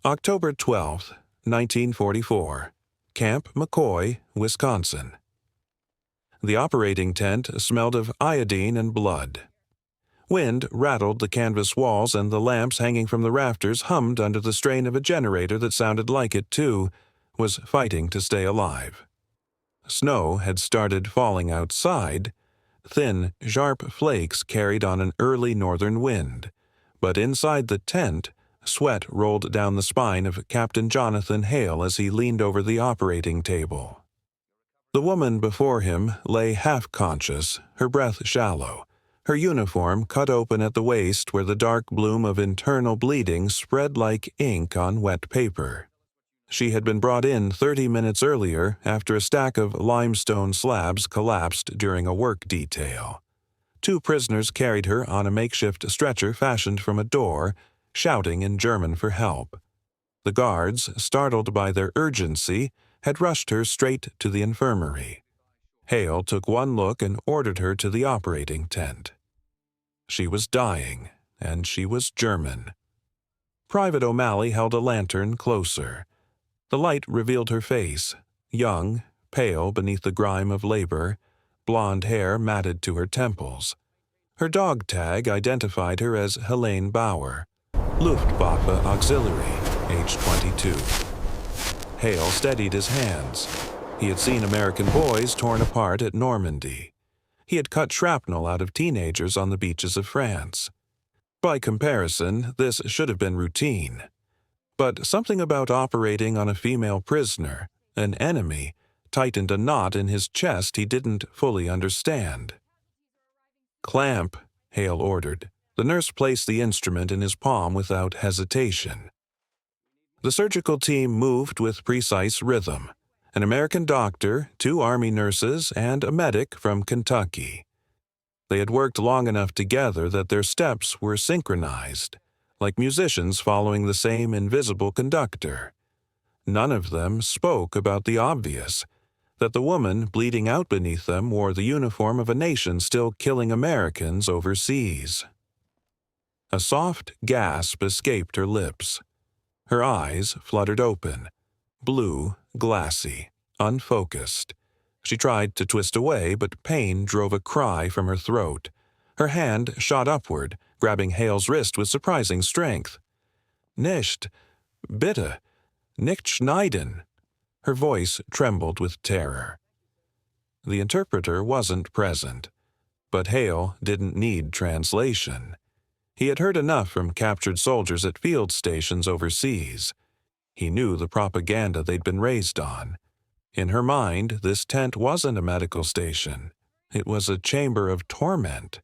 October 12th, 1944. Camp McCoy, Wisconsin. The operating tent smelled of iodine and blood. Wind rattled the canvas walls, and the lamps hanging from the rafters hummed under the strain of a generator that sounded like it, too, was fighting to stay alive. Snow had started falling outside. Thin, sharp flakes carried on an early northern wind, but inside the tent, sweat rolled down the spine of Captain Jonathan Hale as he leaned over the operating table. The woman before him lay half-conscious, her breath shallow, her uniform cut open at the waist where the dark bloom of internal bleeding spread like ink on wet paper. She had been brought in 30 minutes earlier after a stack of limestone slabs collapsed during a work detail. 2 prisoners carried her on a makeshift stretcher fashioned from a door, shouting in German for help. The guards, startled by their urgency, had rushed her straight to the infirmary. Hale took one look and ordered her to the operating tent. She was dying, and she was German. Private O'Malley held a lantern closer. The light revealed her face, young, pale beneath the grime of labor, blonde hair matted to her temples. Her dog tag identified her as Helene Bauer, Luftwaffe Auxiliary, age 22. Hale steadied his hands. He had seen American boys torn apart at Normandy. He had cut shrapnel out of teenagers on the beaches of France. By comparison, this should have been routine. But something about operating on a female prisoner, an enemy, tightened a knot in his chest he didn't fully understand. "Clamp," Hale ordered. The nurse placed the instrument in his palm without hesitation. The surgical team moved with precise rhythm. An American doctor, 2 Army nurses, and a medic from Kentucky. They had worked long enough together that their steps were synchronized, like musicians following the same invisible conductor. None of them spoke about the obvious, that the woman bleeding out beneath them wore the uniform of a nation still killing Americans overseas. A soft gasp escaped her lips. Her eyes fluttered open, blue, glassy, unfocused. She tried to twist away, but pain drove a cry from her throat. Her hand shot upward, grabbing Hale's wrist with surprising strength. "Nicht, bitte, nicht schneiden." Her voice trembled with terror. The interpreter wasn't present, but Hale didn't need translation. He had heard enough from captured soldiers at field stations overseas. He knew the propaganda they'd been raised on. In her mind, this tent wasn't a medical station. It was a chamber of torment.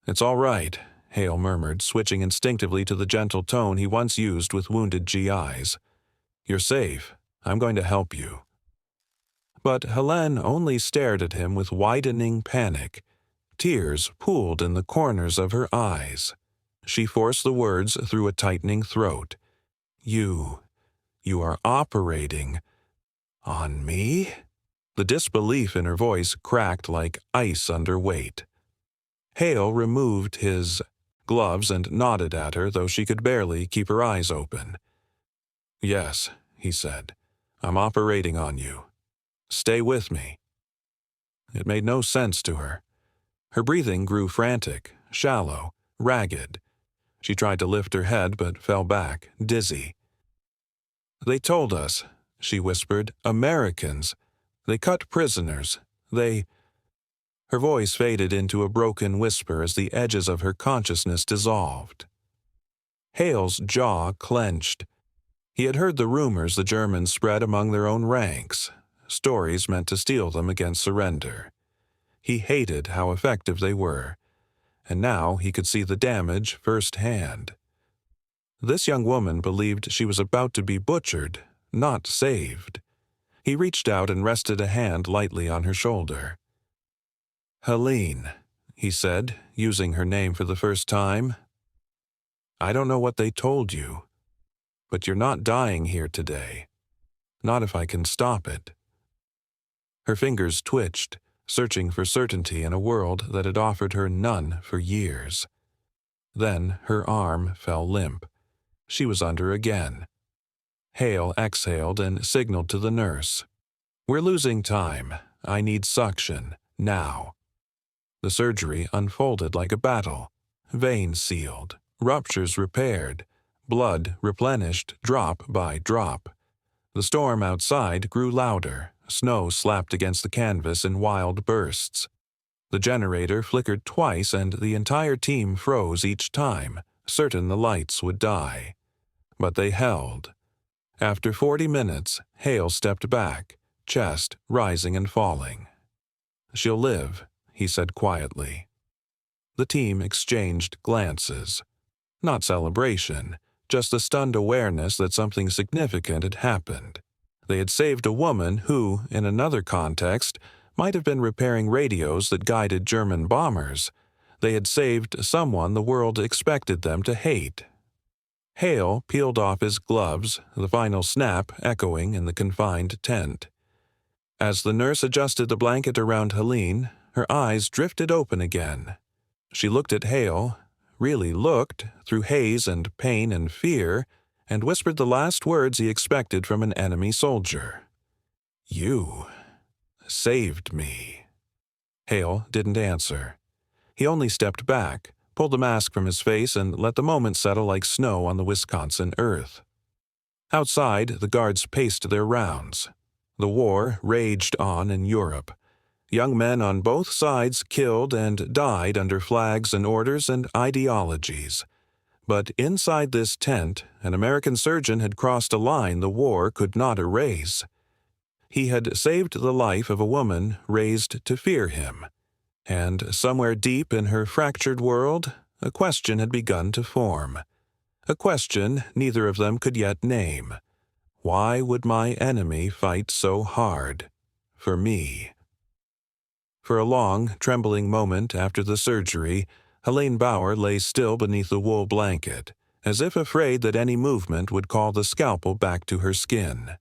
"It's all right," Hale murmured, switching instinctively to the gentle tone he once used with wounded GIs. "You're safe. I'm going to help you." But Helene only stared at him with widening panic. Tears pooled in the corners of her eyes. She forced the words through a tightening throat. You are operating on me?" The disbelief in her voice cracked like ice under weight. Hale removed his gloves and nodded at her, though she could barely keep her eyes open. "Yes," he said, "I'm operating on you. Stay with me." It made no sense to her. Her breathing grew frantic, shallow, ragged. She tried to lift her head but fell back, dizzy. "They told us," she whispered, "Americans. They cut prisoners. They—" Her voice faded into a broken whisper as the edges of her consciousness dissolved. Hale's jaw clenched. He had heard the rumors the Germans spread among their own ranks, stories meant to steel them against surrender. He hated how effective they were, and now he could see the damage firsthand. This young woman believed she was about to be butchered, not saved. He reached out and rested a hand lightly on her shoulder. "Helene," he said, using her name for the first time. "I don't know what they told you, but you're not dying here today. Not if I can stop it." Her fingers twitched, searching for certainty in a world that had offered her none for years. Then her arm fell limp. She was under again. Hale exhaled and signaled to the nurse. "We're losing time. I need suction, now." The surgery unfolded like a battle. Veins sealed, ruptures repaired, blood replenished drop by drop. The storm outside grew louder. Snow slapped against the canvas in wild bursts. The generator flickered twice and the entire team froze each time, certain the lights would die. But they held. After 40 minutes, Hale stepped back, chest rising and falling. "She'll live," he said quietly. The team exchanged glances. Not celebration, just a stunned awareness that something significant had happened. They had saved a woman who, in another context, might have been repairing radios that guided German bombers. They had saved someone the world expected them to hate. Hale peeled off his gloves, the final snap echoing in the confined tent. As the nurse adjusted the blanket around Helene, her eyes drifted open again. She looked at Hale, really looked, through haze and pain and fear, and whispered the last words he expected from an enemy soldier. "You saved me." Hale didn't answer. He only stepped back, pulled the mask from his face, and let the moment settle like snow on the Wisconsin earth. Outside, the guards paced their rounds. The war raged on in Europe. Young men on both sides killed and died under flags and orders and ideologies. But inside this tent, an American surgeon had crossed a line the war could not erase. He had saved the life of a woman raised to fear him. And somewhere deep in her fractured world, a question had begun to form. A question neither of them could yet name. Why would my enemy fight so hard? For me. For a long, trembling moment after the surgery, Helene Bauer lay still beneath the wool blanket, as if afraid that any movement would call the scalpel back to her skin.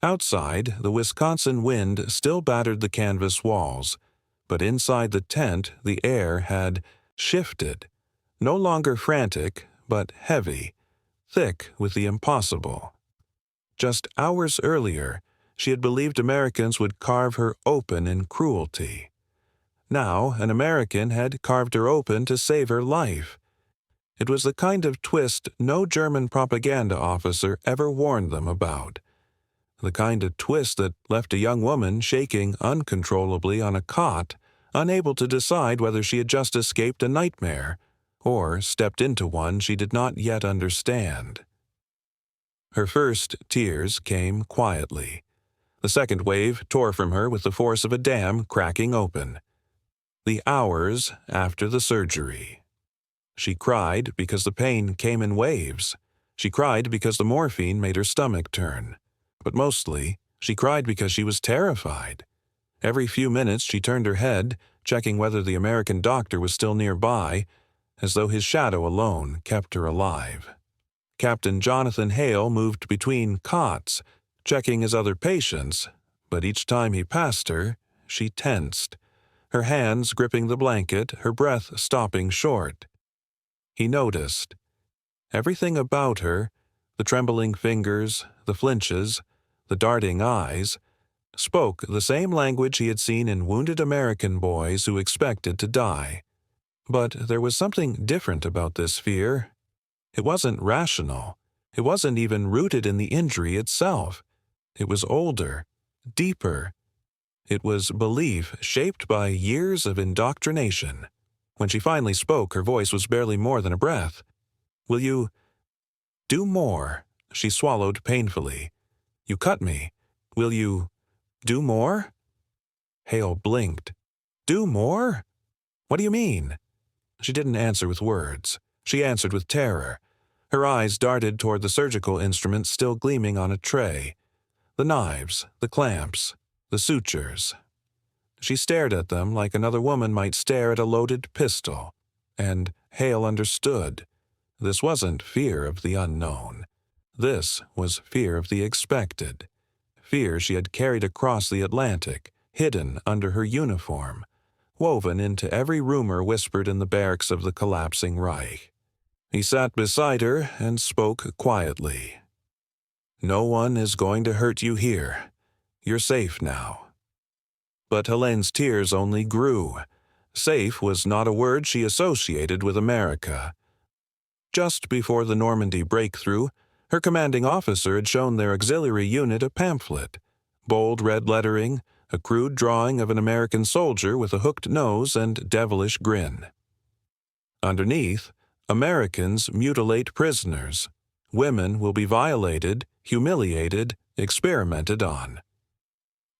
Outside, the Wisconsin wind still battered the canvas walls, but inside the tent the air had shifted, no longer frantic, but heavy, thick with the impossible. Just hours earlier, she had believed Americans would carve her open in cruelty. Now, an American had carved her open to save her life. It was the kind of twist no German propaganda officer ever warned them about. The kind of twist that left a young woman shaking uncontrollably on a cot, unable to decide whether she had just escaped a nightmare or stepped into one she did not yet understand. Her first tears came quietly. The second wave tore from her with the force of a dam cracking open. The hours after the surgery. She cried because the pain came in waves. She cried because the morphine made her stomach turn. But mostly, she cried because she was terrified. Every few minutes she turned her head, checking whether the American doctor was still nearby, as though his shadow alone kept her alive. Captain Jonathan Hale moved between cots, checking his other patients, but each time he passed her, she tensed, her hands gripping the blanket, her breath stopping short. He noticed. Everything about her, the trembling fingers, the flinches, the darting eyes, spoke the same language he had seen in wounded American boys who expected to die. But there was something different about this fear. It wasn't rational. It wasn't even rooted in the injury itself. It was older, deeper. It was belief shaped by years of indoctrination. When she finally spoke, her voice was barely more than a breath. "Will you do more?" She swallowed painfully. "You cut me. Will you do more?" Hale blinked. "Do more? What do you mean?" She didn't answer with words. She answered with terror. Her eyes darted toward the surgical instruments still gleaming on a tray. The knives, the clamps, the sutures. She stared at them like another woman might stare at a loaded pistol. And Hale understood. This wasn't fear of the unknown. This was fear of the expected. Fear she had carried across the Atlantic, hidden under her uniform, woven into every rumor whispered in the barracks of the collapsing Reich. He sat beside her and spoke quietly. "No one is going to hurt you here. You're safe now." But Helene's tears only grew. Safe was not a word she associated with America. Just before the Normandy breakthrough, her commanding officer had shown their auxiliary unit a pamphlet, bold red lettering, a crude drawing of an American soldier with a hooked nose and devilish grin. Underneath, "Americans mutilate prisoners. Women will be violated, humiliated, experimented on."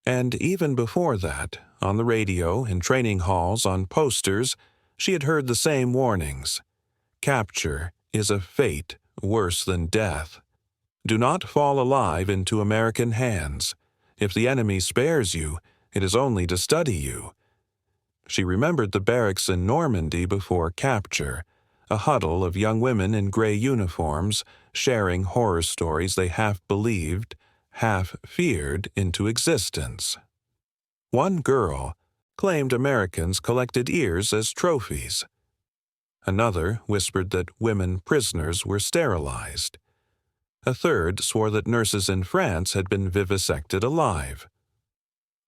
And even before that, on the radio, in training halls, on posters, she had heard the same warnings. Capture is a fate worse than death. Do not fall alive into American hands. If the enemy spares you, it is only to study you. She remembered the barracks in Normandy before capture, a huddle of young women in gray uniforms, sharing horror stories they half believed, half feared into existence. One girl claimed Americans collected ears as trophies. Another whispered that women prisoners were sterilized. A third swore that nurses in France had been vivisected alive.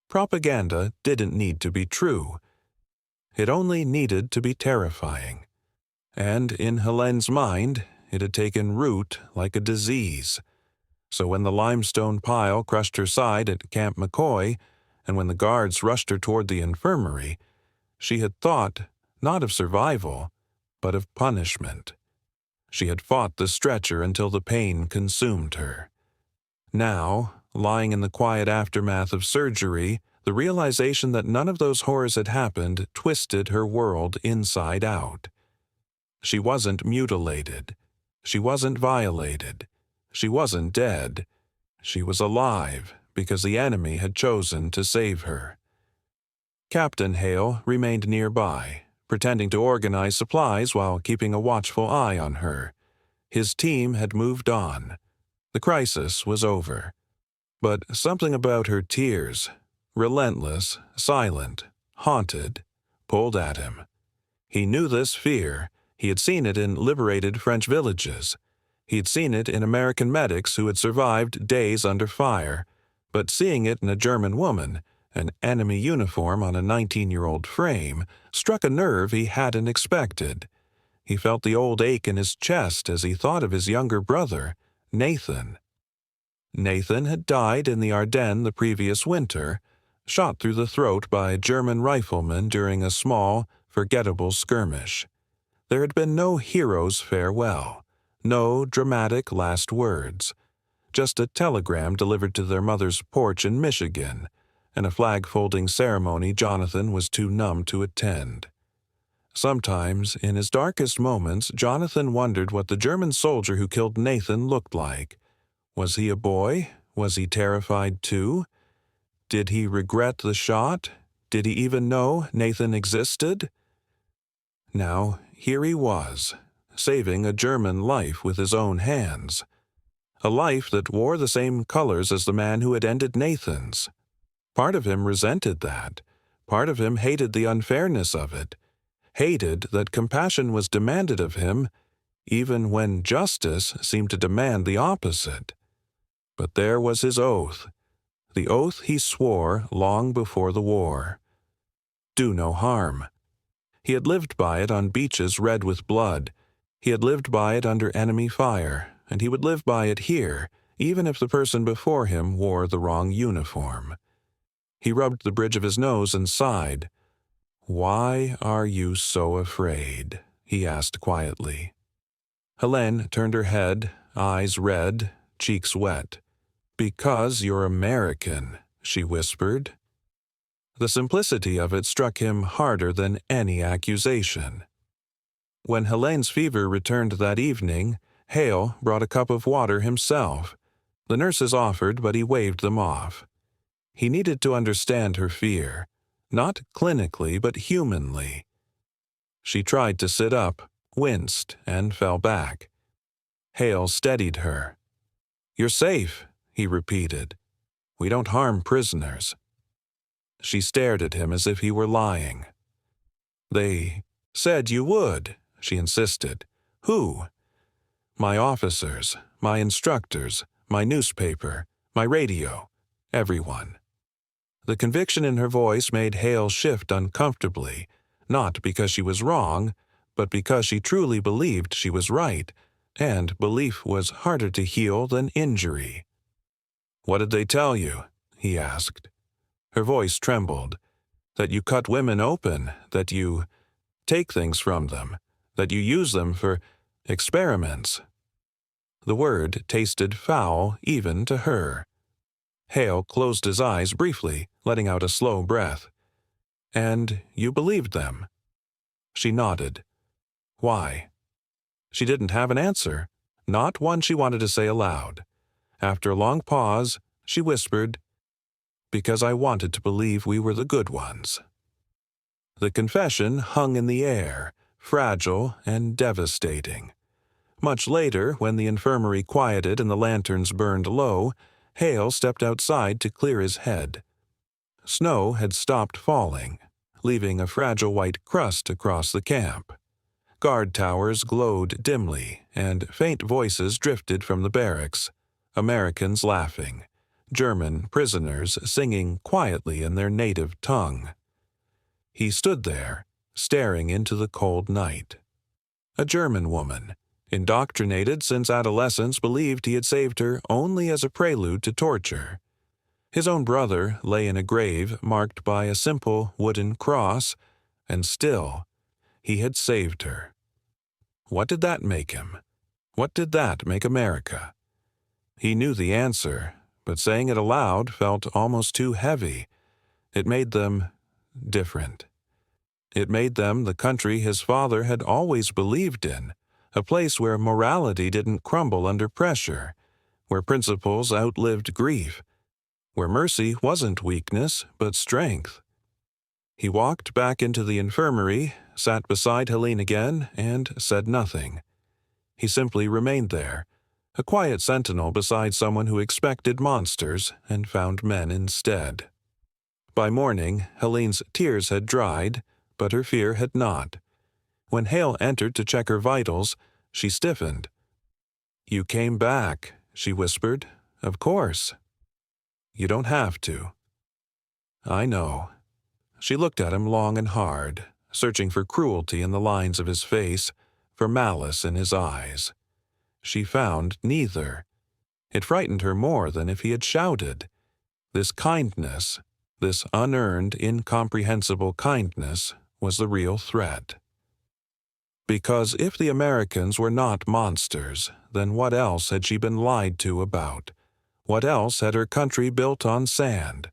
Propaganda didn't need to be true. It only needed to be terrifying. And in Helene's mind, it had taken root like a disease. So when the limestone pile crushed her side at Camp McCoy, and when the guards rushed her toward the infirmary, she had thought not of survival, but of punishment. She had fought the stretcher until the pain consumed her. Now, lying in the quiet aftermath of surgery, the realization that none of those horrors had happened twisted her world inside out. She wasn't mutilated. She wasn't violated. She wasn't dead. She was alive because the enemy had chosen to save her. Captain Hale remained nearby, pretending to organize supplies while keeping a watchful eye on her. His team had moved on. The crisis was over. But something about her tears, relentless, silent, haunted, pulled at him. He knew this fear. He had seen it in liberated French villages. He had seen it in American medics who had survived days under fire. But seeing it in a German woman, an enemy uniform on a 19-year-old frame, struck a nerve he hadn't expected. He felt the old ache in his chest as he thought of his younger brother, Nathan. Nathan had died in the Ardennes the previous winter, shot through the throat by German riflemen during a small, forgettable skirmish. There had been no hero's farewell, no dramatic last words, just a telegram delivered to their mother's porch in Michigan, and a flag-folding ceremony Jonathan was too numb to attend. Sometimes, in his darkest moments, Jonathan wondered what the German soldier who killed Nathan looked like. Was he a boy? Was he terrified too? Did he regret the shot? Did he even know Nathan existed? Now, here he was, saving a German life with his own hands. A life that wore the same colors as the man who had ended Nathan's. Part of him resented that. Part of him hated the unfairness of it. Hated that compassion was demanded of him, even when justice seemed to demand the opposite. But there was his oath, the oath he swore long before the war. Do no harm. He had lived by it on beaches red with blood. He had lived by it under enemy fire, and he would live by it here, even if the person before him wore the wrong uniform. He rubbed the bridge of his nose and sighed. "Why are you so afraid?" he asked quietly. Helene turned her head, eyes red, cheeks wet. "Because you're American," she whispered. The simplicity of it struck him harder than any accusation. When Helene's fever returned that evening, Hale brought a cup of water himself. The nurses offered, but he waved them off. He needed to understand her fear, not clinically, but humanly. She tried to sit up, winced, and fell back. Hale steadied her. "You're safe," he repeated. "We don't harm prisoners." She stared at him as if he were lying. "They said you would," she insisted. "Who?" My officers, my instructors, my newspaper, my radio, everyone. The conviction in her voice made Hale shift uncomfortably, not because she was wrong, but because she truly believed she was right, and belief was harder to heal than injury. "What did they tell you?" he asked. Her voice trembled. "That you cut women open, that you take things from them, that you use them for experiments." The word tasted foul even to her. Hale closed his eyes briefly, letting out a slow breath. "And you believed them?" She nodded. "Why?" She didn't have an answer, not one she wanted to say aloud. After a long pause, she whispered, "Because I wanted to believe we were the good ones." The confession hung in the air, fragile and devastating. Much later, when the infirmary quieted and the lanterns burned low, Hale stepped outside to clear his head. Snow had stopped falling, leaving a fragile white crust across the camp. Guard towers glowed dimly, and faint voices drifted from the barracks, Americans laughing, German prisoners singing quietly in their native tongue. He stood there, staring into the cold night. A German woman, indoctrinated since adolescence, believed he had saved her only as a prelude to torture. His own brother lay in a grave marked by a simple wooden cross, and still, he had saved her. What did that make him? What did that make America? He knew the answer, but saying it aloud felt almost too heavy. It made them different. It made them the country his father had always believed in, a place where morality didn't crumble under pressure, where principles outlived grief, where mercy wasn't weakness but strength. He walked back into the infirmary, sat beside Helene again, and said nothing. He simply remained there, a quiet sentinel beside someone who expected monsters and found men instead. By morning, Helene's tears had dried, but her fear had not. When Hale entered to check her vitals, she stiffened. "You came back," she whispered. "Of course." "You don't have to." "I know." She looked at him long and hard, searching for cruelty in the lines of his face, for malice in his eyes. She found neither. It frightened her more than if he had shouted. This kindness, this unearned, incomprehensible kindness, was the real threat. Because if the Americans were not monsters, then what else had she been lied to about? What else had her country built on sand?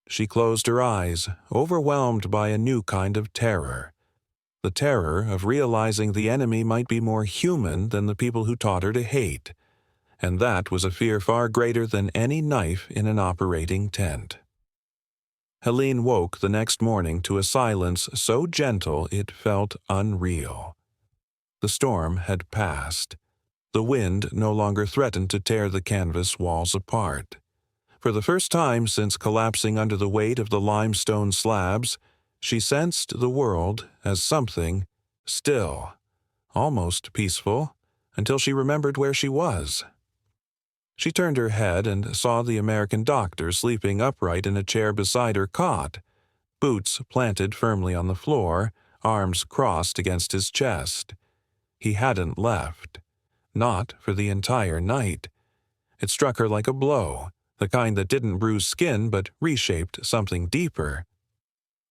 She closed her eyes, overwhelmed by a new kind of terror. The terror of realizing the enemy might be more human than the people who taught her to hate. And that was a fear far greater than any knife in an operating tent. Helene woke the next morning to a silence so gentle it felt unreal. The storm had passed. The wind no longer threatened to tear the canvas walls apart. For the first time since collapsing under the weight of the limestone slabs, she sensed the world as something still, almost peaceful, until she remembered where she was. She turned her head and saw the American doctor sleeping upright in a chair beside her cot, boots planted firmly on the floor, arms crossed against his chest. He hadn't left. Not for the entire night. It struck her like a blow, the kind that didn't bruise skin but reshaped something deeper.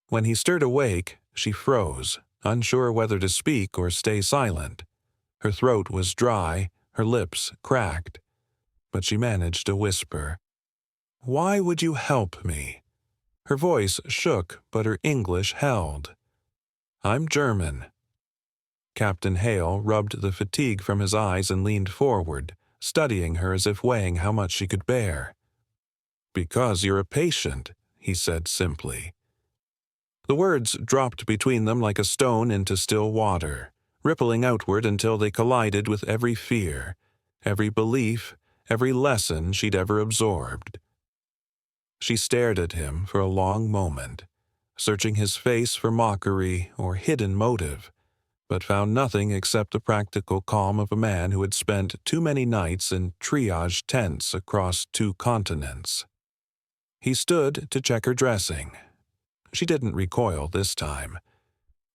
When he stirred awake, she froze, unsure whether to speak or stay silent. Her throat was dry, her lips cracked. But she managed to whisper, "Why would you help me?" Her voice shook, but her English held. "I'm German." Captain Hale rubbed the fatigue from his eyes and leaned forward, studying her as if weighing how much she could bear. "Because you're a patient," he said simply. The words dropped between them like a stone into still water, rippling outward until they collided with every fear, every belief, every lesson she'd ever absorbed. She stared at him for a long moment, searching his face for mockery or hidden motive, but found nothing except the practical calm of a man who had spent too many nights in triage tents across 2 continents. He stood to check her dressing. She didn't recoil this time.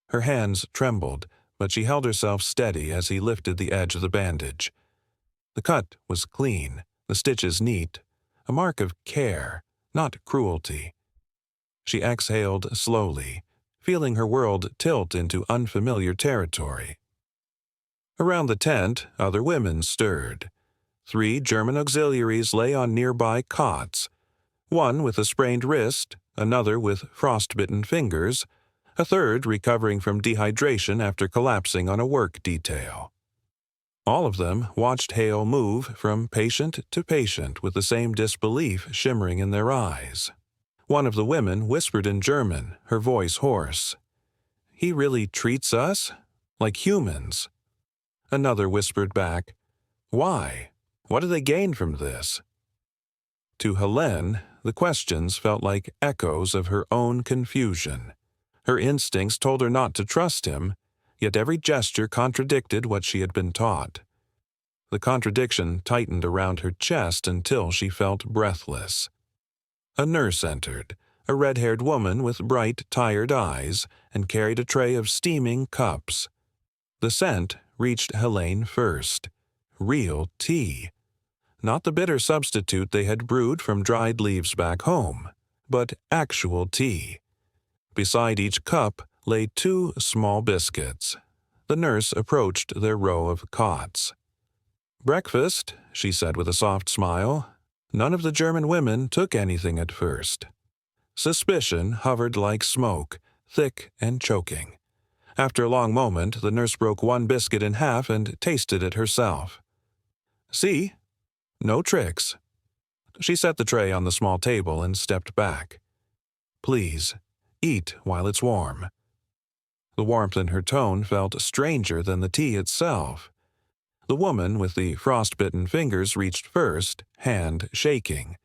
Her hands trembled, but she held herself steady as he lifted the edge of the bandage. The cut was clean, the stitches neat, a mark of care, not cruelty. She exhaled slowly, feeling her world tilt into unfamiliar territory. Around the tent, other women stirred. 3 German auxiliaries lay on nearby cots, one with a sprained wrist, another with frostbitten fingers, a third recovering from dehydration after collapsing on a work detail. All of them watched Hale move from patient to patient with the same disbelief shimmering in their eyes. One of the women whispered in German, her voice hoarse, "He really treats us like humans." Another whispered back, "Why? What do they gain from this?" To Helene, the questions felt like echoes of her own confusion. Her instincts told her not to trust him, yet every gesture contradicted what she had been taught. The contradiction tightened around her chest until she felt breathless. A nurse entered, a red-haired woman with bright, tired eyes, and carried a tray of steaming cups. The scent reached Helene first. Real tea. Not the bitter substitute they had brewed from dried leaves back home, but actual tea. Beside each cup lay 2 small biscuits. The nurse approached their row of cots. "Breakfast," she said with a soft smile. None of the German women took anything at first. Suspicion hovered like smoke, thick and choking. After a long moment, the nurse broke 1 biscuit in half and tasted it herself. "See? No tricks." She set the tray on the small table and stepped back. "Please, eat while it's warm." The warmth in her tone felt stranger than the tea itself. The woman with the frostbitten fingers reached first, hand shaking.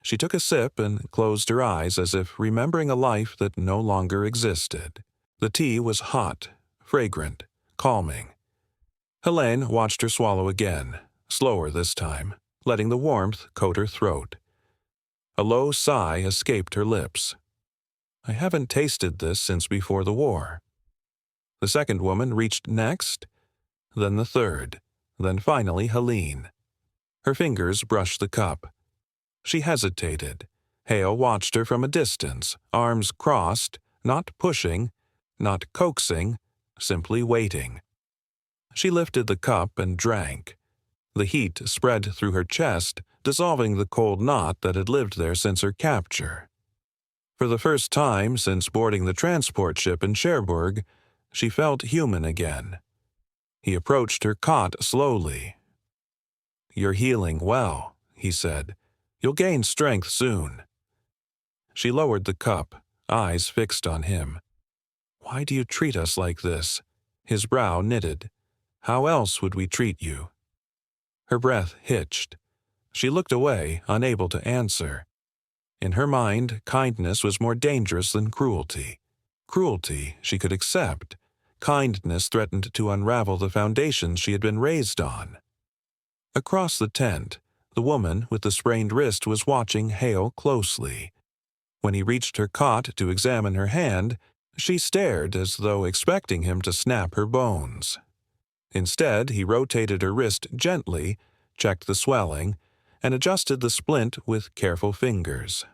She took a sip and closed her eyes as if remembering a life that no longer existed. The tea was hot, fragrant, calming. Helene watched her swallow again, slower this time, letting the warmth coat her throat. A low sigh escaped her lips. "I haven't tasted this since before the war." The second woman reached next, then the third, then finally Helene. Her fingers brushed the cup. She hesitated. Hale watched her from a distance, arms crossed, not pushing, not coaxing, simply waiting. She lifted the cup and drank. The heat spread through her chest, dissolving the cold knot that had lived there since her capture. For the first time since boarding the transport ship in Cherbourg, she felt human again. He approached her cot slowly. "You're healing well," he said. "You'll gain strength soon." She lowered the cup, eyes fixed on him. "Why do you treat us like this?" His brow knitted. "How else would we treat you?" Her breath hitched. She looked away, unable to answer. In her mind, kindness was more dangerous than cruelty. Cruelty she could accept. Kindness threatened to unravel the foundations she had been raised on. Across the tent, the woman with the sprained wrist was watching Hale closely. When he reached her cot to examine her hand, she stared as though expecting him to snap her bones. Instead, he rotated her wrist gently, checked the swelling, and adjusted the splint with careful fingers.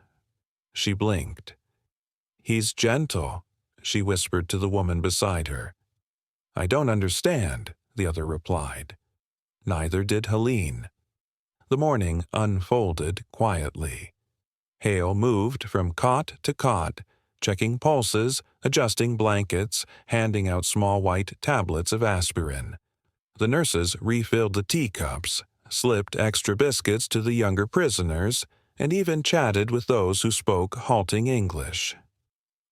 She blinked. "He's gentle," she whispered to the woman beside her. "I don't understand," the other replied. Neither did Helene. The morning unfolded quietly. Hale moved from cot to cot, checking pulses, adjusting blankets, handing out small white tablets of aspirin. The nurses refilled the teacups, slipped extra biscuits to the younger prisoners, and even chatted with those who spoke halting English.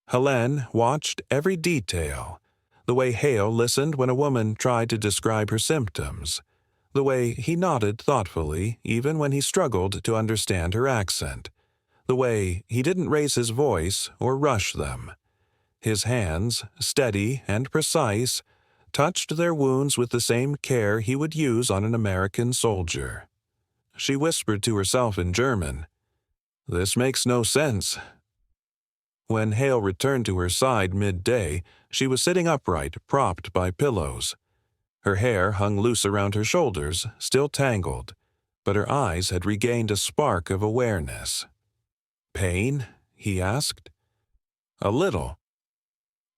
Helene watched every detail, the way Hale listened when a woman tried to describe her symptoms, the way he nodded thoughtfully even when he struggled to understand her accent, the way he didn't raise his voice or rush them. His hands, steady and precise, touched their wounds with the same care he would use on an American soldier. She whispered to herself in German, "This makes no sense." When Hale returned to her side midday, she was sitting upright, propped by pillows. Her hair hung loose around her shoulders, still tangled, but her eyes had regained a spark of awareness. "Pain?" he asked. "A little."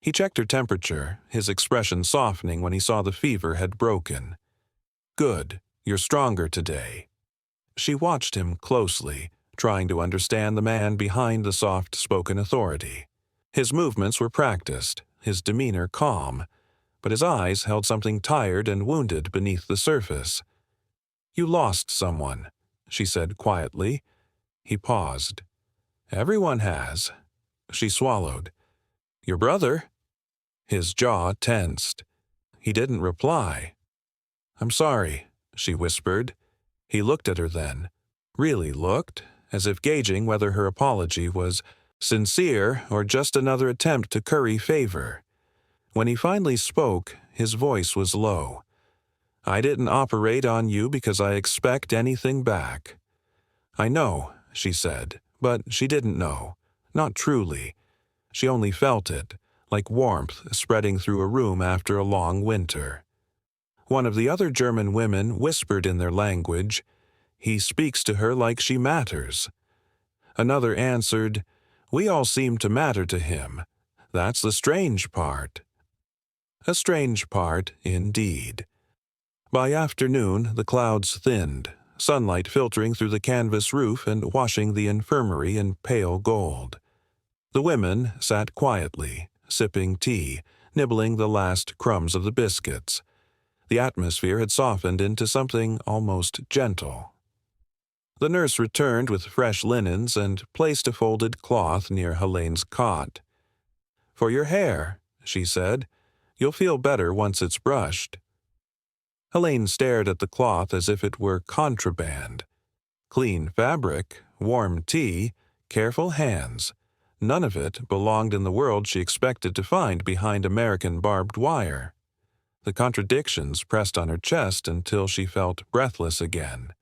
He checked her temperature, his expression softening when he saw the fever had broken. "Good, you're stronger today." She watched him closely, trying to understand the man behind the soft-spoken authority. His movements were practiced, his demeanor calm, but his eyes held something tired and wounded beneath the surface. "You lost someone," she said quietly. He paused. "Everyone has." She swallowed. "Your brother?" His jaw tensed. He didn't reply. "I'm sorry," she whispered. He looked at her then, really looked, as if gauging whether her apology was sincere or just another attempt to curry favor. When he finally spoke, his voice was low. "I didn't operate on you because I expect anything back." "I know," she said, but she didn't know. Not truly. She only felt it, like warmth spreading through a room after a long winter. One of the other German women whispered in their language, "He speaks to her like she matters." Another answered, "We all seem to matter to him. That's the strange part." A strange part, indeed. By afternoon, the clouds thinned, sunlight filtering through the canvas roof and washing the infirmary in pale gold. The women sat quietly, sipping tea, nibbling the last crumbs of the biscuits. The atmosphere had softened into something almost gentle. The nurse returned with fresh linens and placed a folded cloth near Helene's cot. "For your hair," she said. "You'll feel better once it's brushed." Helene stared at the cloth as if it were contraband. Clean fabric, warm tea, careful hands. None of it belonged in the world she expected to find behind American barbed wire. The contradictions pressed on her chest until she felt breathless again.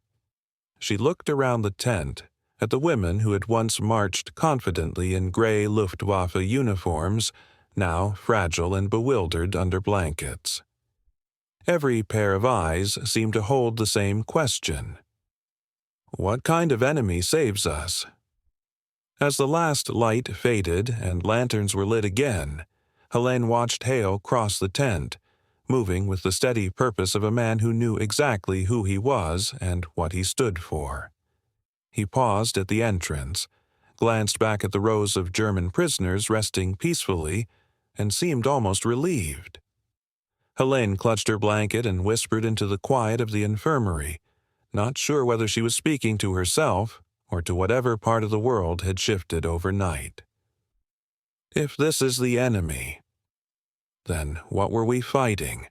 She looked around the tent, at the women who had once marched confidently in gray Luftwaffe uniforms, now fragile and bewildered under blankets. Every pair of eyes seemed to hold the same question. What kind of enemy saves us? As the last light faded and lanterns were lit again, Helene watched Hale cross the tent, moving with the steady purpose of a man who knew exactly who he was and what he stood for. He paused at the entrance, glanced back at the rows of German prisoners resting peacefully, and seemed almost relieved. Helene clutched her blanket and whispered into the quiet of the infirmary, not sure whether she was speaking to herself or to whatever part of the world had shifted overnight. If this is the enemy, then what were we fighting?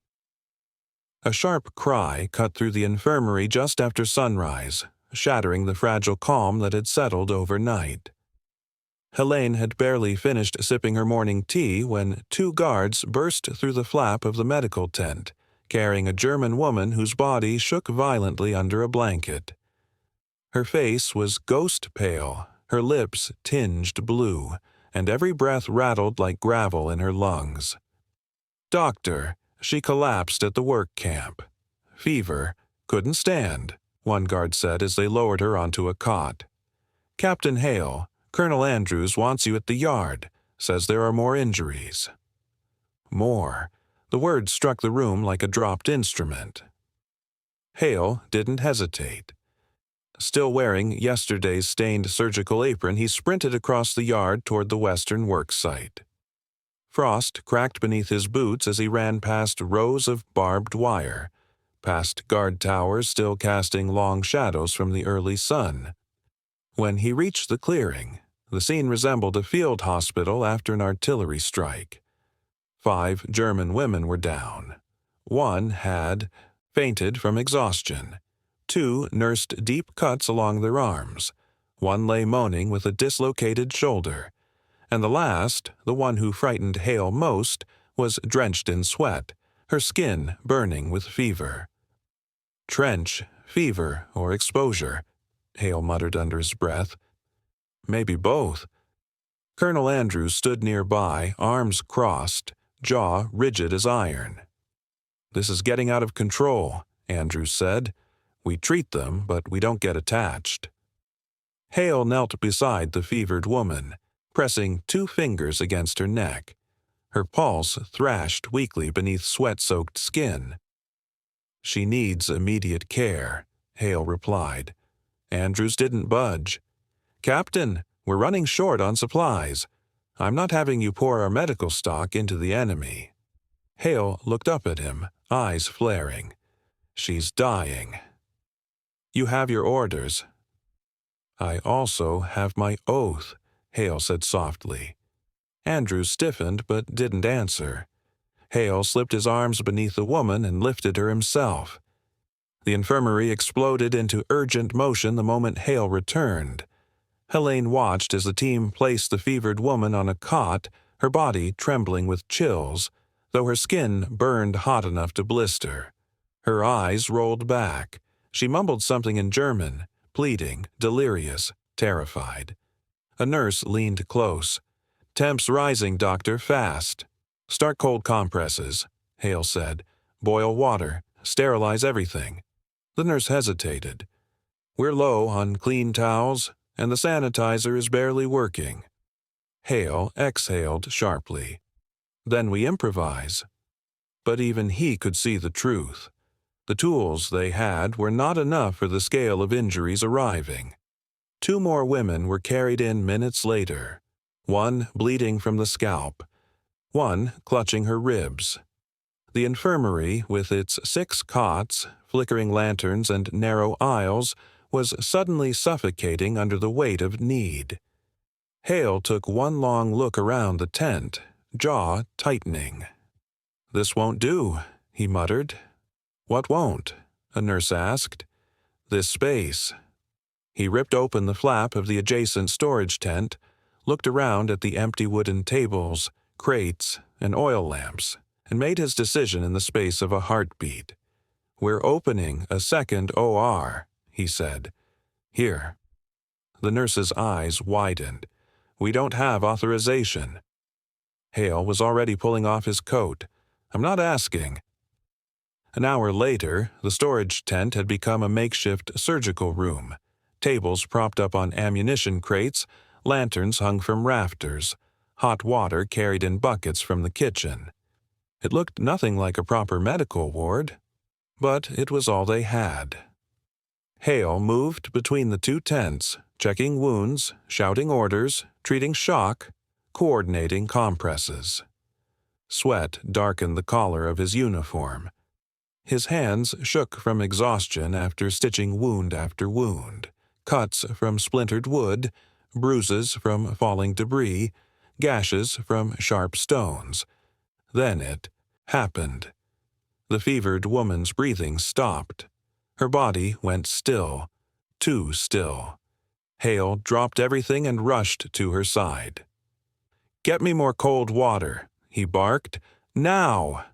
A sharp cry cut through the infirmary just after sunrise, shattering the fragile calm that had settled overnight. Helene had barely finished sipping her morning tea when 2 guards burst through the flap of the medical tent, carrying a German woman whose body shook violently under a blanket. Her face was ghost pale, her lips tinged blue, and every breath rattled like gravel in her lungs. "Doctor, she collapsed at the work camp. Fever, couldn't stand," one guard said as they lowered her onto a cot. "Captain Hale, Colonel Andrews wants you at the yard, says there are more injuries." More. The word struck the room like a dropped instrument. Hale didn't hesitate. Still wearing yesterday's stained surgical apron, he sprinted across the yard toward the western work site. Frost cracked beneath his boots as he ran past rows of barbed wire, past guard towers still casting long shadows from the early sun. When he reached the clearing, the scene resembled a field hospital after an artillery strike. 5 German women were down. 1 had fainted from exhaustion. 2 nursed deep cuts along their arms. 1 lay moaning with a dislocated shoulder. And the last, the one who frightened Hale most, was drenched in sweat, her skin burning with fever. "Trench, fever, or exposure," Hale muttered under his breath. "Maybe both." Colonel Andrews stood nearby, arms crossed, jaw rigid as iron. "This is getting out of control," Andrews said. "We treat them, but we don't get attached." Hale knelt beside the fevered woman, pressing 2 fingers against her neck. Her pulse thrashed weakly beneath sweat-soaked skin. "She needs immediate care," Hale replied. Andrews didn't budge. "Captain, we're running short on supplies. I'm not having you pour our medical stock into the enemy." Hale looked up at him, eyes flaring. "She's dying." "You have your orders." "I also have my oath," Hale said softly. Andrews stiffened but didn't answer. Hale slipped his arms beneath the woman and lifted her himself. The infirmary exploded into urgent motion the moment Hale returned. Helene watched as the team placed the fevered woman on a cot, her body trembling with chills, though her skin burned hot enough to blister. Her eyes rolled back. She mumbled something in German, pleading, delirious, terrified. A nurse leaned close. "Temps rising, doctor, fast." "Start cold compresses," Hale said. "Boil water. Sterilize everything." The nurse hesitated. "We're low on clean towels, and the sanitizer is barely working." Hale exhaled sharply. "Then we improvise." But even he could see the truth. The tools they had were not enough for the scale of injuries arriving. 2 more women were carried in minutes later, one bleeding from the scalp, one clutching her ribs. The infirmary, with its 6 cots, flickering lanterns, and narrow aisles, was suddenly suffocating under the weight of need. Hale took one long look around the tent, jaw tightening. "This won't do," he muttered. "What won't?" a nurse asked. "This space." He ripped open the flap of the adjacent storage tent, looked around at the empty wooden tables, crates, and oil lamps, and made his decision in the space of a heartbeat. "We're opening a second OR," he said. "Here." The nurse's eyes widened. "We don't have authorization." Hale was already pulling off his coat. "I'm not asking." An hour later, the storage tent had become a makeshift surgical room. Tables propped up on ammunition crates, lanterns hung from rafters, hot water carried in buckets from the kitchen. It looked nothing like a proper medical ward, but it was all they had. Hale moved between the 2 tents, checking wounds, shouting orders, treating shock, coordinating compresses. Sweat darkened the collar of his uniform. His hands shook from exhaustion after stitching wound after wound, cuts from splintered wood, bruises from falling debris, gashes from sharp stones. Then it happened. The fevered woman's breathing stopped. Her body went still, too still. Hale dropped everything and rushed to her side. "Get me more cold water," he barked. "Now!"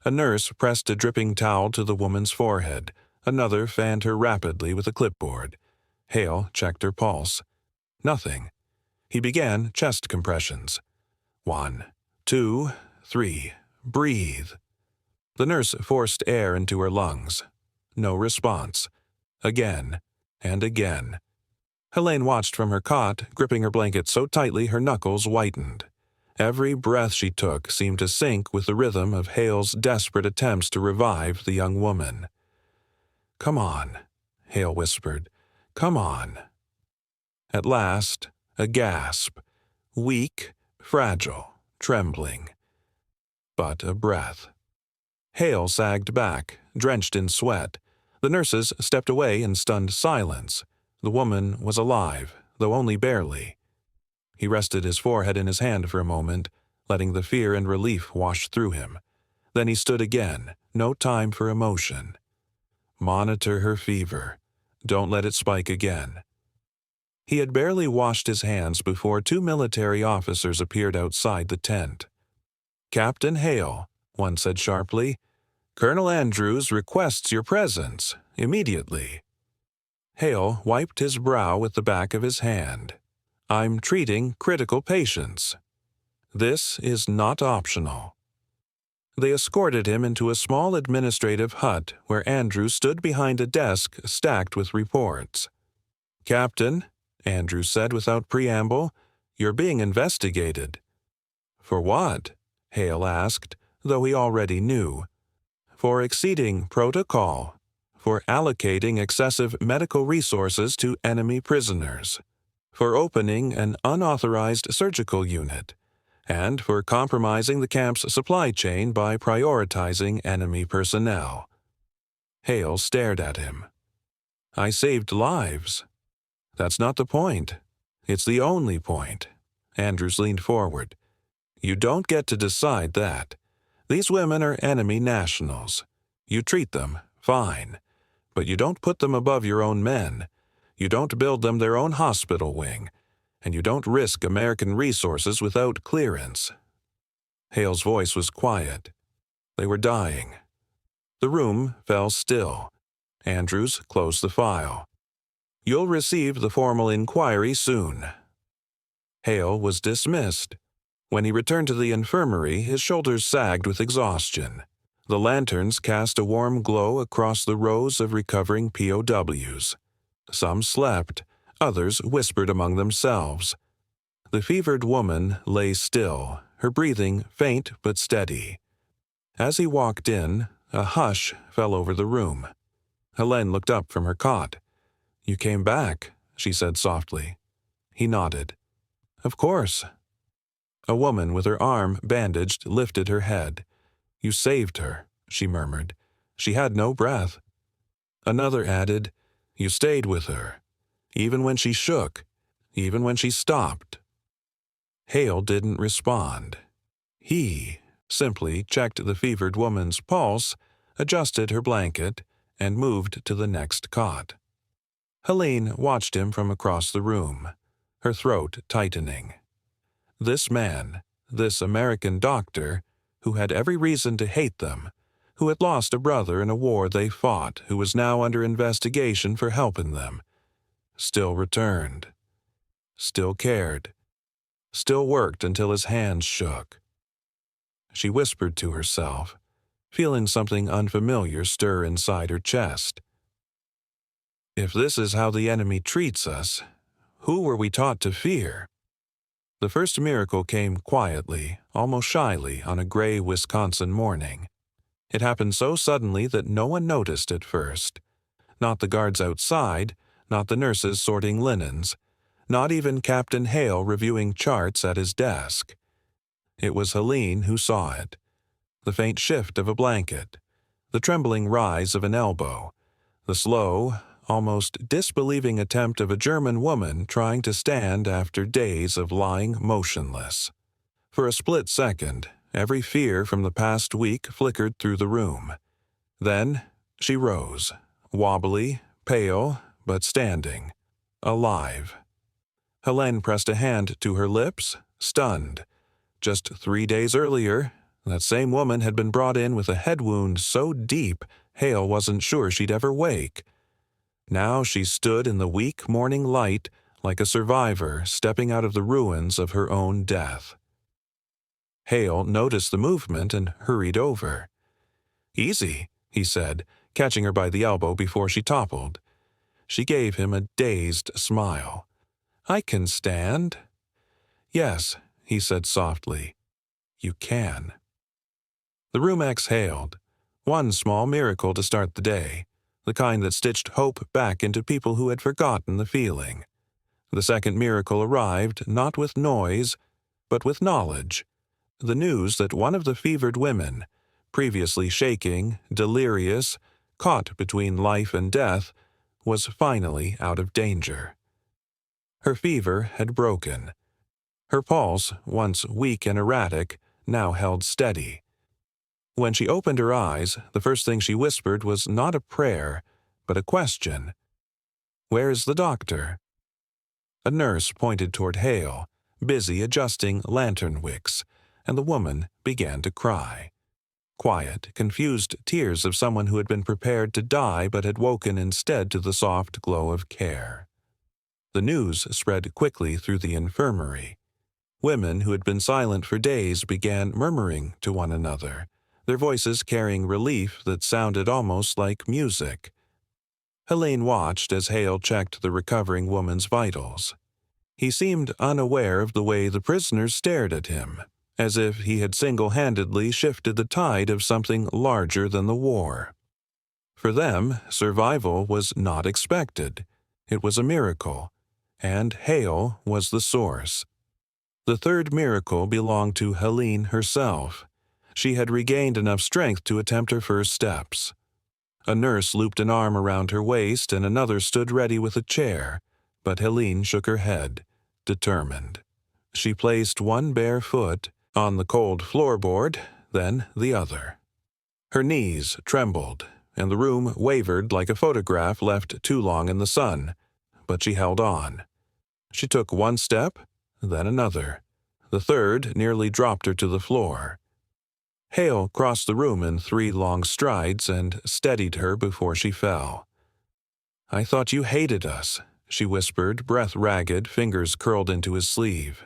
A nurse pressed a dripping towel to the woman's forehead. Another fanned her rapidly with a clipboard. Hale checked her pulse. Nothing. He began chest compressions. 1, 2, 3. Breathe. The nurse forced air into her lungs. No response. Again and again. Helene watched from her cot, gripping her blanket so tightly her knuckles whitened. Every breath she took seemed to sync with the rhythm of Hale's desperate attempts to revive the young woman. "Come on," Hale whispered. "Come on." At last, a gasp. Weak, fragile, trembling. But a breath. Hale sagged back, drenched in sweat. The nurses stepped away in stunned silence. The woman was alive, though only barely. He rested his forehead in his hand for a moment, letting the fear and relief wash through him. Then he stood again, no time for emotion. Monitor her fever. Don't let it spike again. He had barely washed his hands before 2 military officers appeared outside the tent. "Captain Hale," one said sharply. Colonel Andrews requests your presence, immediately. Hale wiped his brow with the back of his hand. I'm treating critical patients. This is not optional. They escorted him into a small administrative hut where Andrews stood behind a desk stacked with reports. Captain, Andrews said without preamble, you're being investigated. For what? Hale asked, though he already knew. For exceeding protocol. For allocating excessive medical resources to enemy prisoners. For opening an unauthorized surgical unit. And for compromising the camp's supply chain by prioritizing enemy personnel. Hale stared at him. I saved lives. That's not the point. It's the only point. Andrews leaned forward. You don't get to decide that. These women are enemy nationals. You treat them, fine. But you don't put them above your own men. You don't build them their own hospital wing. And you don't risk American resources without clearance. Hale's voice was quiet. They were dying. The room fell still. Andrews closed the file. You'll receive the formal inquiry soon. Hale was dismissed. When he returned to the infirmary, his shoulders sagged with exhaustion. The lanterns cast a warm glow across the rows of recovering POWs. Some slept, others whispered among themselves. The fevered woman lay still, her breathing faint but steady. As he walked in, a hush fell over the room. Helene looked up from her cot. You came back, she said softly. He nodded. Of course. A woman with her arm bandaged lifted her head. You saved her, she murmured. She had no breath. Another added, You stayed with her. Even when she shook, even when she stopped. Hale didn't respond. He simply checked the fevered woman's pulse, adjusted her blanket, and moved to the next cot. Helene watched him from across the room, her throat tightening. This man, this American doctor, who had every reason to hate them, who had lost a brother in a war they fought, who was now under investigation for helping them, still returned, still cared, still worked until his hands shook. She whispered to herself, feeling something unfamiliar stir inside her chest. If this is how the enemy treats us, who were we taught to fear? The first miracle came quietly, almost shyly, on a gray Wisconsin morning. It happened so suddenly that no one noticed at first. Not the guards outside, not the nurses sorting linens, not even Captain Hale reviewing charts at his desk. It was Helene who saw it. The faint shift of a blanket, the trembling rise of an elbow, the slow, almost disbelieving attempt of a German woman trying to stand after days of lying motionless. For a split second, every fear from the past week flickered through the room. Then she rose, wobbly, pale, but standing, alive. Helene pressed a hand to her lips, stunned. Just 3 days earlier, that same woman had been brought in with a head wound so deep Hale wasn't sure she'd ever wake. Now she stood in the weak morning light like a survivor stepping out of the ruins of her own death. Hale noticed the movement and hurried over. Easy, he said, catching her by the elbow before she toppled. She gave him a dazed smile. I can stand. Yes, he said softly. You can. The room exhaled. One small miracle to start the day. The kind that stitched hope back into people who had forgotten the feeling. The second miracle arrived not with noise, but with knowledge. The news that one of the fevered women, previously shaking, delirious, caught between life and death, was finally out of danger. Her fever had broken. Her pulse, once weak and erratic, now held steady. When she opened her eyes, the first thing she whispered was not a prayer, but a question. Where's the doctor? A nurse pointed toward Hale, busy adjusting lantern wicks, and the woman began to cry. quiet, confused tears of someone who had been prepared to die but had woken instead to the soft glow of care. The news spread quickly through the infirmary. Women who had been silent for days began murmuring to one another, their voices carrying relief that sounded almost like music. Helene watched as Hale checked the recovering woman's vitals. He seemed unaware of the way the prisoners stared at him, as if he had single-handedly shifted the tide of something larger than the war. For them, survival was not expected. It was a miracle, and Hale was the source. The third miracle belonged to Helene herself. She had regained enough strength to attempt her first steps. A nurse looped an arm around her waist and another stood ready with a chair, but Helene shook her head, determined. She placed one bare foot on the cold floorboard, then the other. Her knees trembled, and the room wavered like a photograph left too long in the sun, but she held on. She took one step, then another. The third nearly dropped her to the floor. Hale crossed the room in 3 long strides and steadied her before she fell. "I thought you hated us," she whispered, breath ragged, fingers curled into his sleeve.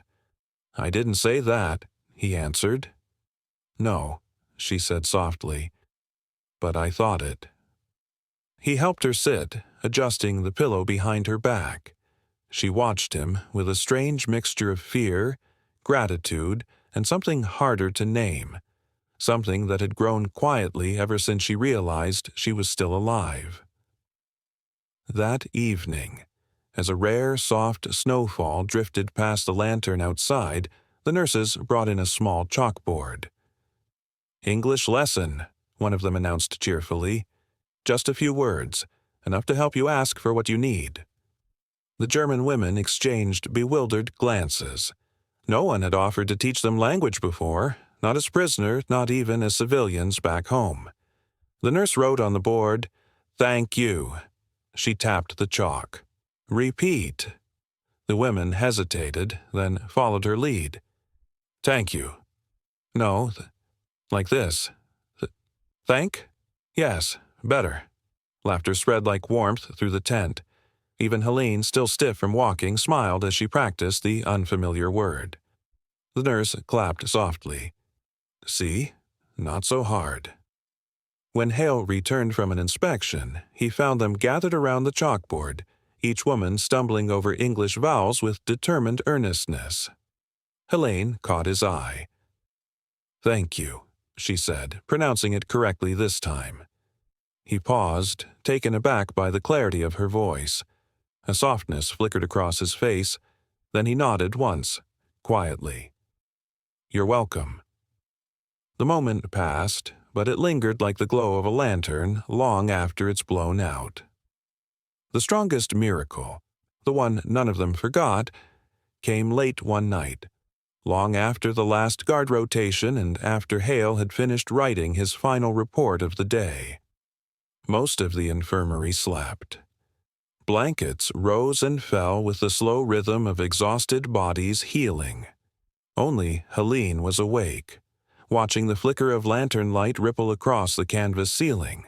"I didn't say that," he answered. "No," she said softly, "but I thought it." He helped her sit, adjusting the pillow behind her back. She watched him with a strange mixture of fear, gratitude, and something harder to name, something that had grown quietly ever since she realized she was still alive. That evening, as a rare, soft snowfall drifted past the lantern outside, the nurses brought in a small chalkboard. "English lesson," one of them announced cheerfully. "Just a few words, enough to help you ask for what you need." The German women exchanged bewildered glances. No one had offered to teach them language before, not as prisoners, not even as civilians back home. The nurse wrote on the board, "Thank you." She tapped the chalk. "Repeat." The women hesitated, then followed her lead. "Thank you." "No, like this. Thank? Yes, better." Laughter spread like warmth through the tent. Even Helene, still stiff from walking, smiled as she practiced the unfamiliar word. The nurse clapped softly. "See? Not so hard." When Hale returned from an inspection, he found them gathered around the chalkboard, each woman stumbling over English vowels with determined earnestness. Helene caught his eye. "Thank you," she said, pronouncing it correctly this time. He paused, taken aback by the clarity of her voice. A softness flickered across his face, then he nodded once, quietly. "You're welcome." The moment passed, but it lingered like the glow of a lantern long after it's blown out. The strongest miracle, the one none of them forgot, came late one night, long after the last guard rotation and after Hale had finished writing his final report of the day. Most of the infirmary slept. Blankets rose and fell with the slow rhythm of exhausted bodies healing. Only Helene was awake, watching the flicker of lantern light ripple across the canvas ceiling.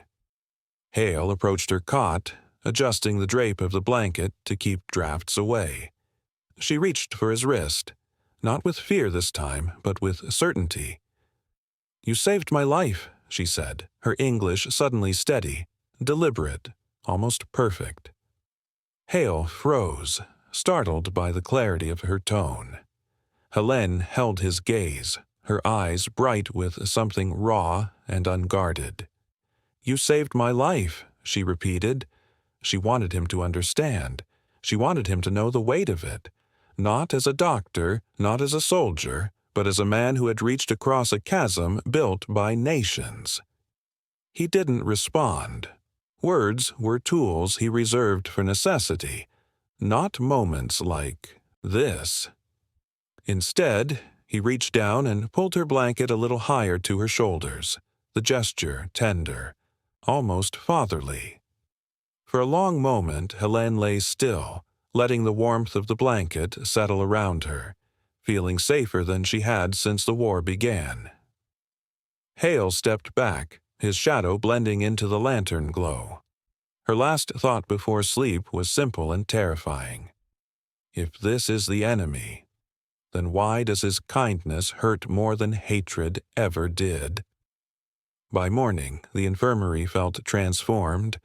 Hale approached her cot, adjusting the drape of the blanket to keep drafts away. She reached for his wrist, not with fear this time, but with certainty. "You saved my life," she said, her English suddenly steady, deliberate, almost perfect. Hale froze, startled by the clarity of her tone. Helene held his gaze, her eyes bright with something raw and unguarded. "You saved my life," she repeated. She wanted him to understand. She wanted him to know the weight of it, not as a doctor, not as a soldier, but as a man who had reached across a chasm built by nations. He didn't respond. Words were tools he reserved for necessity, not moments like this. Instead, he reached down and pulled her blanket a little higher to her shoulders, the gesture tender, almost fatherly. For a long moment, Helene lay still, letting the warmth of the blanket settle around her, feeling safer than she had since the war began. Hale stepped back, his shadow blending into the lantern glow. Her last thought before sleep was simple and terrifying. If this is the enemy, then why does his kindness hurt more than hatred ever did? By morning, the infirmary felt transformed,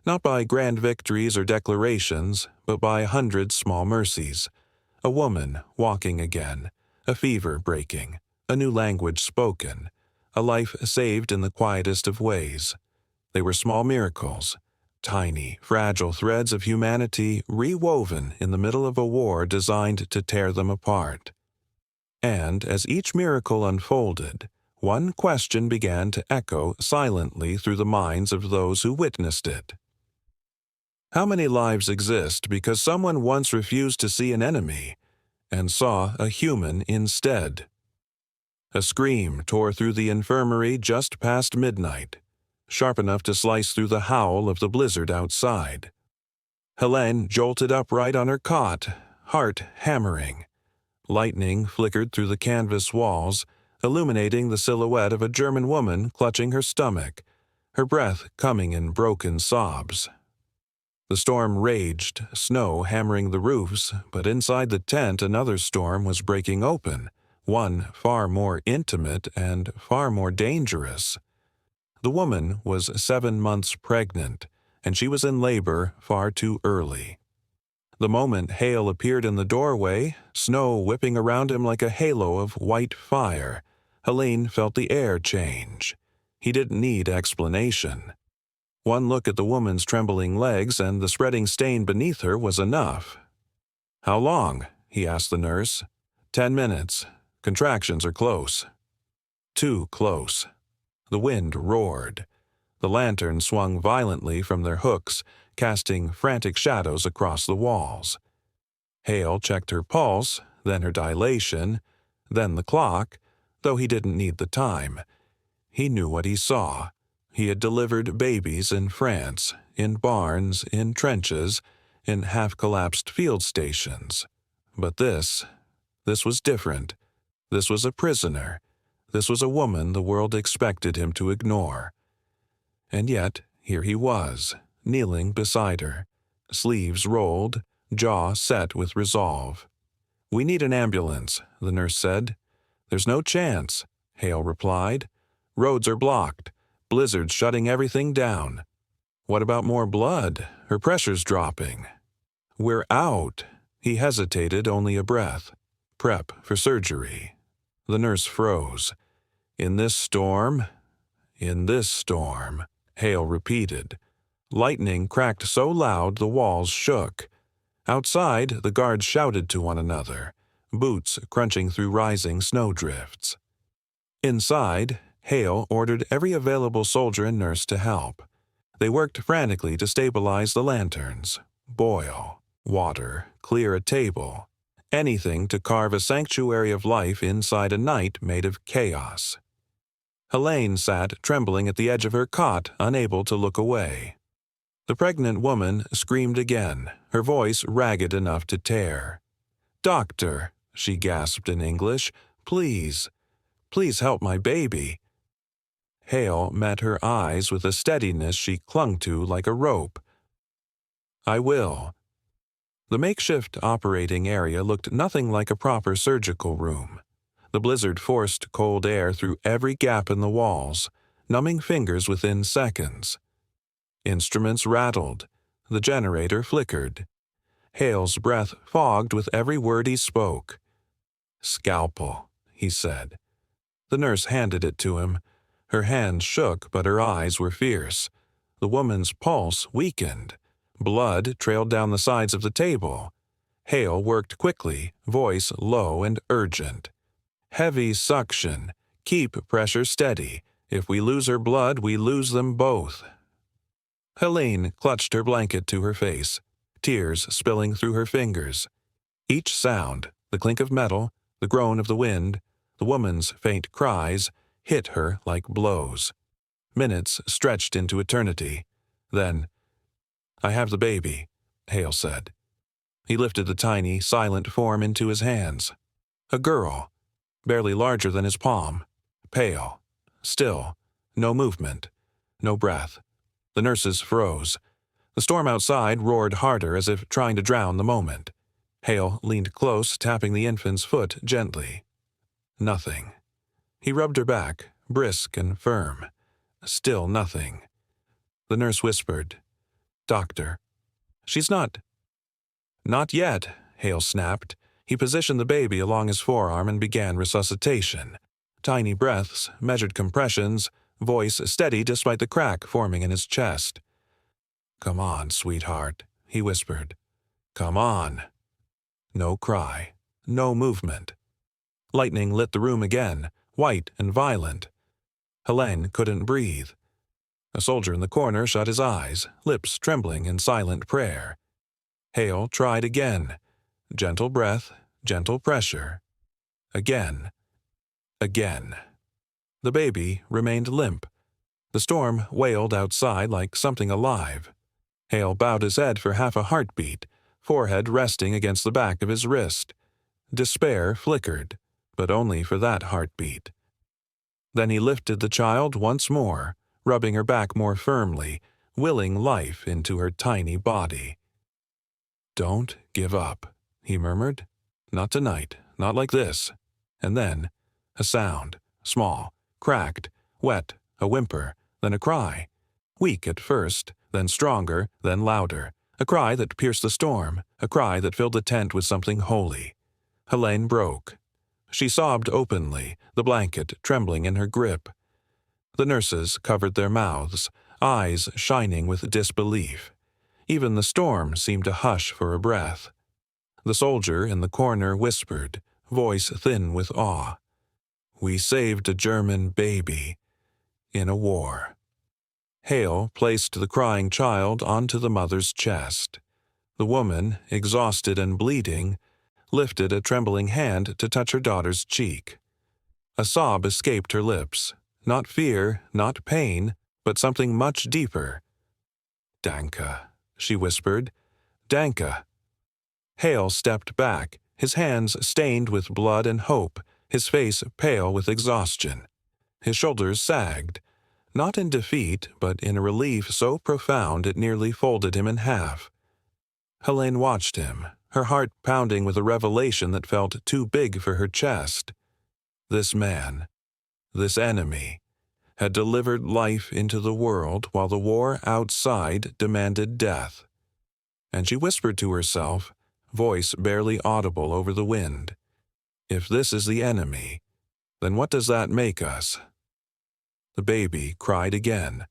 not by grand victories or declarations, but by 100 small mercies. A woman walking again, a fever breaking, a new language spoken, a life saved in the quietest of ways. They were small miracles, tiny, fragile threads of humanity rewoven in the middle of a war designed to tear them apart. And as each miracle unfolded, one question began to echo silently through the minds of those who witnessed it. How many lives exist because someone once refused to see an enemy and saw a human instead? A scream tore through the infirmary just past midnight, sharp enough to slice through the howl of the blizzard outside. Helene jolted upright on her cot, heart hammering. Lightning flickered through the canvas walls, illuminating the silhouette of a German woman clutching her stomach, her breath coming in broken sobs. The storm raged, snow hammering the roofs, but inside the tent another storm was breaking open, one far more intimate and far more dangerous. The woman was 7 months pregnant, and she was in labor far too early. The moment Hale appeared in the doorway, snow whipping around him like a halo of white fire, Helene felt the air change. He didn't need explanation. One look at the woman's trembling legs and the spreading stain beneath her was enough. "How long?" he asked the nurse. 10 minutes. Contractions are close." Too close. The wind roared. The lanterns swung violently from their hooks, casting frantic shadows across the walls. Hale checked her pulse, then her dilation, then the clock, though he didn't need the time. He knew what he saw. He had delivered babies in France, in barns, in trenches, in half-collapsed field stations. But this was different. This was a prisoner. This was a woman the world expected him to ignore. And yet, here he was, kneeling beside her, sleeves rolled, jaw set with resolve. "We need an ambulance," the nurse said. "There's no chance," Hale replied. "Roads are blocked. Blizzard's shutting everything down." "What about more blood? Her pressure's dropping." "We're out." He hesitated only a breath. "Prep for surgery." The nurse froze. "In this storm?" "In this storm," Hale repeated. Lightning cracked so loud the walls shook. Outside, the guards shouted to one another, boots crunching through rising snowdrifts. Inside, Hale ordered every available soldier and nurse to help. They worked frantically to stabilize the lanterns, boil, water, clear a table, anything to carve a sanctuary of life inside a night made of chaos. Helene sat trembling at the edge of her cot, unable to look away. The pregnant woman screamed again, her voice ragged enough to tear. "Doctor," she gasped in English, "please, please help my baby." Hale met her eyes with a steadiness she clung to like a rope. "I will." The makeshift operating area looked nothing like a proper surgical room. The blizzard forced cold air through every gap in the walls, numbing fingers within seconds. Instruments rattled. The generator flickered. Hale's breath fogged with every word he spoke. "Scalpel," he said. The nurse handed it to him. Her hands shook, but her eyes were fierce. The woman's pulse weakened. Blood trailed down the sides of the table. Hale worked quickly, voice low and urgent. "Heavy suction. Keep pressure steady. If we lose her blood, we lose them both." Helene clutched her blanket to her face, tears spilling through her fingers. Each sound, the clink of metal, the groan of the wind, the woman's faint cries, hit her like blows. Minutes stretched into eternity. Then, "I have the baby," Hale said. He lifted the tiny, silent form into his hands. A girl, barely larger than his palm, pale, Still. No movement. No breath. The nurses froze. The storm outside roared harder as if trying to drown the moment. Hale leaned close, tapping the infant's foot gently. Nothing. He rubbed her back, brisk and firm. Still nothing. The nurse whispered, "Doctor." "She's not." "Not yet," Hale snapped. He positioned the baby along his forearm and began resuscitation. Tiny breaths, measured compressions, voice steady despite the crack forming in his chest. "Come on, sweetheart," he whispered. "Come on." No cry. No movement. Lightning lit the room again, white and violent. Helene couldn't breathe. A soldier in the corner shut his eyes, lips trembling in silent prayer. Hale tried again. Gentle breath, gentle pressure. Again. Again. The baby remained limp. The storm wailed outside like something alive. Hale bowed his head for half a heartbeat, forehead resting against the back of his wrist. Despair flickered, but only for that heartbeat. Then he lifted the child once more, rubbing her back more firmly, willing life into her tiny body. "Don't give up," he murmured. "Not tonight, not like this." And then, a sound, small, cracked, wet, a whimper, then a cry. Weak at first, then stronger, then louder. A cry that pierced the storm, a cry that filled the tent with something holy. Helene broke. She sobbed openly, the blanket trembling in her grip. The nurses covered their mouths, eyes shining with disbelief. Even the storm seemed to hush for a breath. The soldier in the corner whispered, voice thin with awe, "We saved a German baby in a war." Hale placed the crying child onto the mother's chest. The woman, exhausted and bleeding, lifted a trembling hand to touch her daughter's cheek. A sob escaped her lips, not fear, not pain, but something much deeper. "Danke," she whispered. "Danke." Hale stepped back, his hands stained with blood and hope, his face pale with exhaustion. His shoulders sagged, not in defeat, but in a relief so profound it nearly folded him in half. Helene watched him, her heart pounding with a revelation that felt too big for her chest. This man, this enemy, had delivered life into the world while the war outside demanded death. And she whispered to herself, voice barely audible over the wind, "If this is the enemy, then what does that make us?" The baby cried again,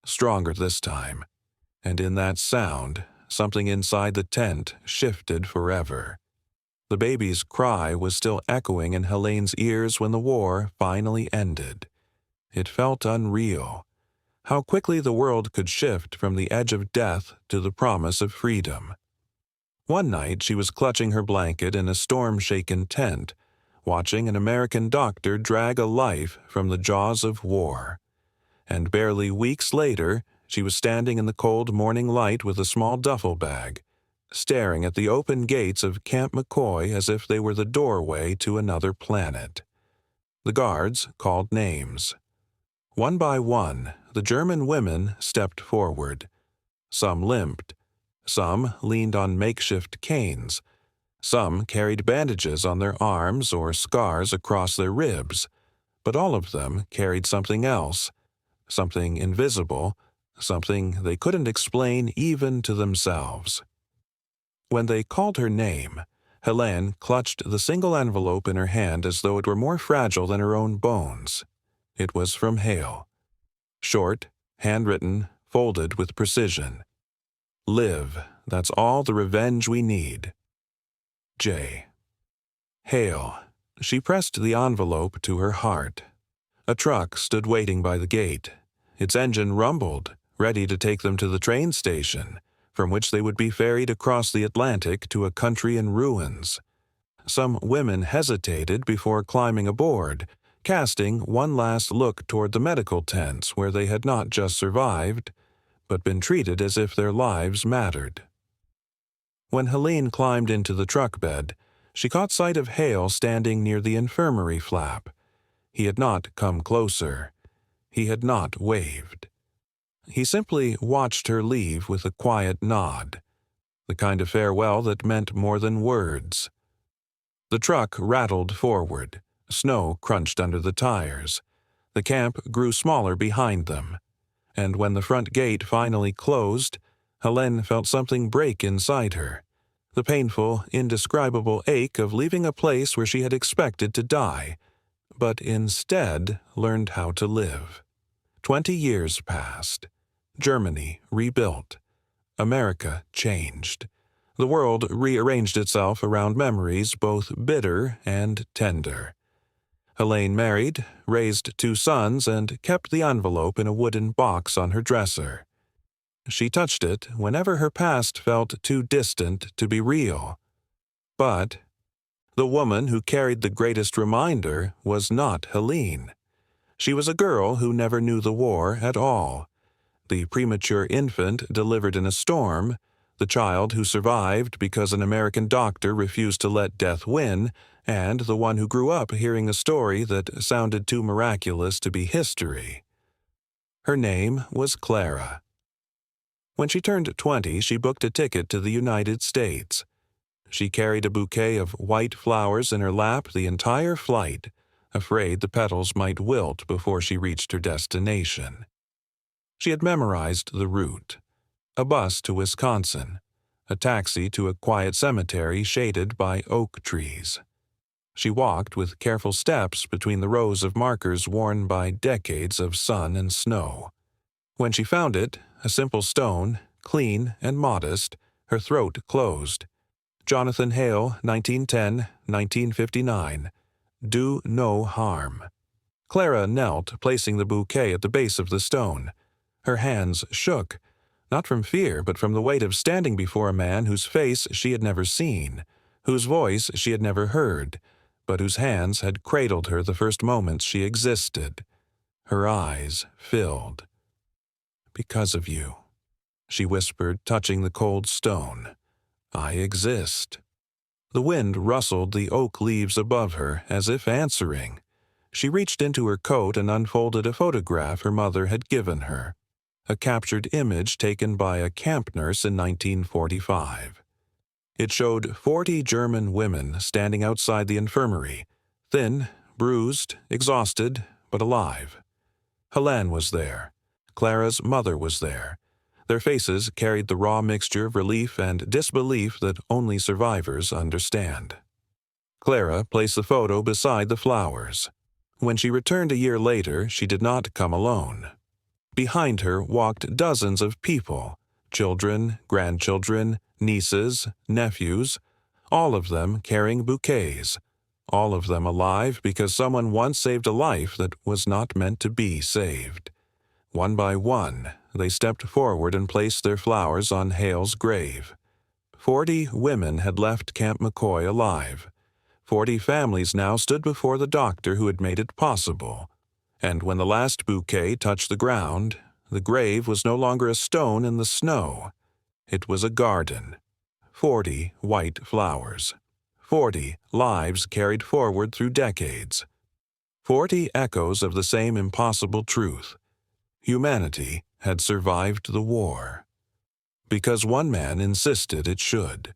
stronger this time, and in that sound, something inside the tent shifted forever. The baby's cry was still echoing in Helene's ears when the war finally ended. It felt unreal. How quickly the world could shift from the edge of death to the promise of freedom. One night she was clutching her blanket in a storm-shaken tent, watching an American doctor drag a life from the jaws of war. And barely weeks later, she was standing in the cold morning light with a small duffel bag, staring at the open gates of Camp McCoy as if they were the doorway to another planet. The guards called names. One by one, the German women stepped forward. Some limped. Some leaned on makeshift canes. Some carried bandages on their arms or scars across their ribs. But all of them carried something else, something invisible, something they couldn't explain even to themselves. When they called her name, Helene clutched the single envelope in her hand as though it were more fragile than her own bones. It was from Hale. Short, handwritten, folded with precision. "Live, that's all the revenge we need. J." Hale. She pressed the envelope to her heart. A truck stood waiting by the gate. Its engine rumbled, ready to take them to the train station, from which they would be ferried across the Atlantic to a country in ruins. Some women hesitated before climbing aboard, casting one last look toward the medical tents where they had not just survived, but been treated as if their lives mattered. When Helene climbed into the truck bed, she caught sight of Hale standing near the infirmary flap. He had not come closer. he had not waved. He simply watched her leave with a quiet nod, the kind of farewell that meant more than words. The truck rattled forward. Snow crunched under the tires. The camp grew smaller behind them, and when the front gate finally closed, Helene felt something break inside her, the painful, indescribable ache of leaving a place where she had expected to die, but instead learned how to live. 20 years passed. Germany rebuilt. America changed. The world rearranged itself around memories both bitter and tender. Helene married, raised 2 sons, and kept the envelope in a wooden box on her dresser. She touched it whenever her past felt too distant to be real. But the woman who carried the greatest reminder was not Helene. She was a girl who never knew the war at all. The premature infant delivered in a storm, the child who survived because an American doctor refused to let death win, and the one who grew up hearing a story that sounded too miraculous to be history. Her name was Clara. When she turned 20, she booked a ticket to the United States. She carried a bouquet of white flowers in her lap the entire flight, afraid the petals might wilt before she reached her destination. She had memorized the route: a bus to Wisconsin, a taxi to a quiet cemetery shaded by oak trees. She walked with careful steps between the rows of markers worn by decades of sun and snow. When she found it, a simple stone, clean and modest, her throat closed. Jonathan Hale, 1910-1959. Do no harm. Clara knelt, placing the bouquet at the base of the stone. Her hands shook, not from fear, but from the weight of standing before a man whose face she had never seen, whose voice she had never heard, but whose hands had cradled her the first moments she existed. Her eyes filled. "Because of you," she whispered, touching the cold stone. "I exist." The wind rustled the oak leaves above her, as if answering. She reached into her coat and unfolded a photograph her mother had given her, a captured image taken by a camp nurse in 1945. It showed 40 German women standing outside the infirmary, thin, bruised, exhausted, but alive. Helene was there. Clara's mother was there. Their faces carried the raw mixture of relief and disbelief that only survivors understand. Clara placed the photo beside the flowers. When she returned a year later, she did not come alone. Behind her walked dozens of people, children, grandchildren, nieces, nephews, all of them carrying bouquets, all of them alive because someone once saved a life that was not meant to be saved. One by one, they stepped forward and placed their flowers on Hale's grave. 40 women had left Camp McCoy alive. 40 families now stood before the doctor who had made it possible. And when the last bouquet touched the ground, the grave was no longer a stone in the snow. It was a garden. 40 white flowers. 40 lives carried forward through decades. 40 echoes of the same impossible truth. Humanity had survived the war. Because one man insisted it should.